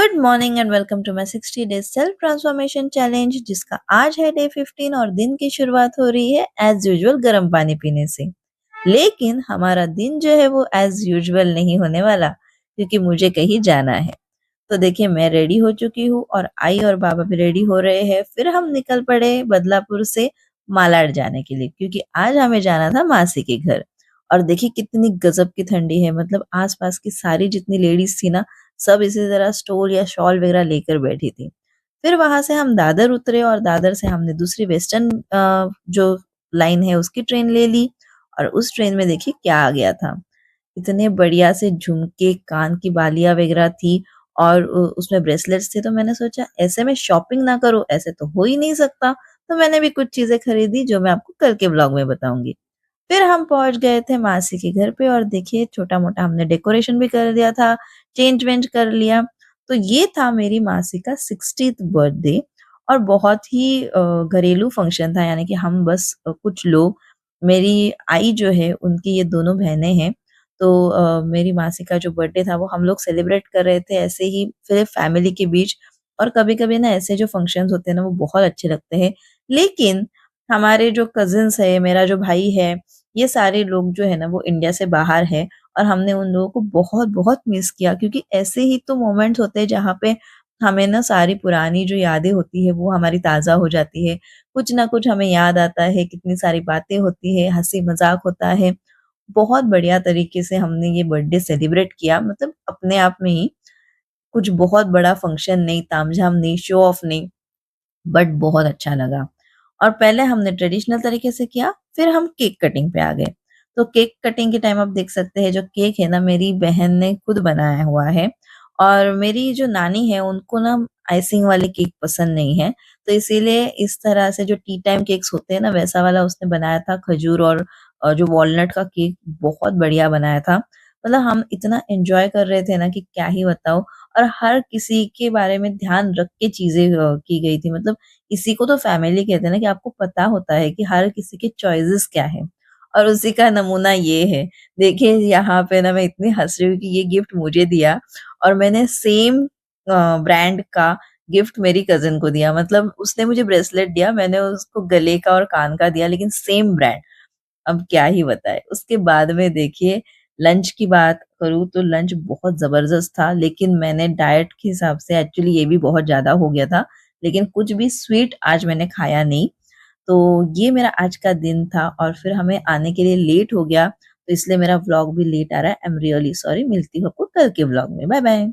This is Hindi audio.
Good morning and welcome to my 60 days self transformation challenge, जिसका आज है डे 15 और दिन की शुरुआत हो रही है एज यूजुअल गर्म पानी पीने से। लेकिन हमारा दिन जो है वो एज यूजुअल नहीं होने वाला, क्योंकि मुझे कहीं जाना है। तो देखिए, मैं रेडी हो चुकी हूँ और आई और बाबा भी रेडी हो रहे हैं। फिर हम निकल पड़े बदलापुर से मालाड जाने के लिए, क्योंकि आज हमें जाना था मासी के घर। और देखिए कितनी गजब की ठंडी है, मतलब आसपास की सारी जितनी लेडीज थी ना, सब इसी तरह स्टोल या शॉल वगैरह लेकर बैठी थी। फिर वहां से हम दादर उतरे और दादर से हमने दूसरी वेस्टर्न जो लाइन है उसकी ट्रेन ले ली। और उस ट्रेन में देखिए क्या आ गया था। इतने बढ़िया से झुमके, कान की बालियां वगैरह थी और उसमें ब्रेसलेट्स थे। तो मैंने सोचा ऐसे में शॉपिंग ना करो, ऐसे तो हो ही नहीं सकता। तो मैंने भी कुछ चीजें खरीदी जो मैं आपको कल के ब्लॉग में बताऊंगी। फिर हम पहुंच गए थे मासी के घर पे और देखिए छोटा मोटा हमने डेकोरेशन भी कर दिया था, चेंज वेंज कर लिया। तो ये था मेरी मासी का 60th बर्थडे। और बहुत ही घरेलू फंक्शन था, यानी कि हम बस कुछ लोग, मेरी आई जो है उनकी ये दोनों बहनें हैं। तो मेरी मासी का जो बर्थडे था वो हम लोग सेलिब्रेट कर रहे थे ऐसे ही फिर फैमिली के बीच। और कभी कभी ना ऐसे जो फंक्शंस होते हैं ना वो बहुत अच्छे लगते हैं। लेकिन हमारे जो कजिन्स है, मेरा जो भाई है, ये सारे लोग जो है ना वो इंडिया से बाहर है। और हमने उन लोगों को बहुत बहुत मिस किया, क्योंकि ऐसे ही तो मोमेंट्स होते हैं जहाँ पे हमें ना सारी पुरानी जो यादें होती है वो हमारी ताजा हो जाती है। कुछ ना कुछ हमें याद आता है, कितनी सारी बातें होती है, हंसी मजाक होता है। बहुत बढ़िया तरीके से हमने ये बर्थडे सेलिब्रेट किया, मतलब अपने आप में ही कुछ बहुत बड़ा फंक्शन नहीं, तामझाम नहीं, शो ऑफ नहीं, बट बहुत अच्छा लगा। और पहले हमने ट्रेडिशनल तरीके से किया, फिर हम केक कटिंग पे आ गए। तो केक कटिंग के टाइम आप देख सकते हैं जो केक है ना, मेरी बहन ने खुद बनाया हुआ है। और मेरी जो नानी है उनको ना आइसिंग वाले केक पसंद नहीं है। तो इसीलिए इस तरह से जो टी टाइम केक्स होते हैं ना वैसा वाला उसने बनाया था, खजूर और जो वॉलनट का केक बहुत बढ़िया बनाया था। मतलब हम इतना एंजॉय कर रहे थे ना कि क्या ही बताओ। और हर किसी के बारे में ध्यान रख के चीजें की गई थी। मतलब इसी को तो फैमिली कहते हैं ना, कि आपको पता होता है कि हर किसी के चॉइसेस क्या है। और उसी का नमूना ये है। देखिए यहाँ पे ना मैं इतनी हंस रही हूँ कि ये गिफ्ट मुझे दिया और मैंने सेम ब्रांड का गिफ्ट मेरी कजिन को दिया। मतलब उसने मुझे ब्रेसलेट दिया, मैंने उसको गले का और कान का दिया, लेकिन सेम ब्रांड। अब क्या ही बताए। उसके बाद में देखिए, लंच की बात करूँ तो लंच बहुत ज़बरदस्त था, लेकिन मैंने डाइट के हिसाब से एक्चुअली ये भी बहुत ज़्यादा हो गया था, लेकिन कुछ भी स्वीट आज मैंने खाया नहीं। तो ये मेरा आज का दिन था और फिर हमें आने के लिए लेट हो गया, तो इसलिए मेरा व्लॉग भी लेट आ रहा है। I am really sorry. मिलती हूँ आपको कल के व्लॉग में। Bye bye.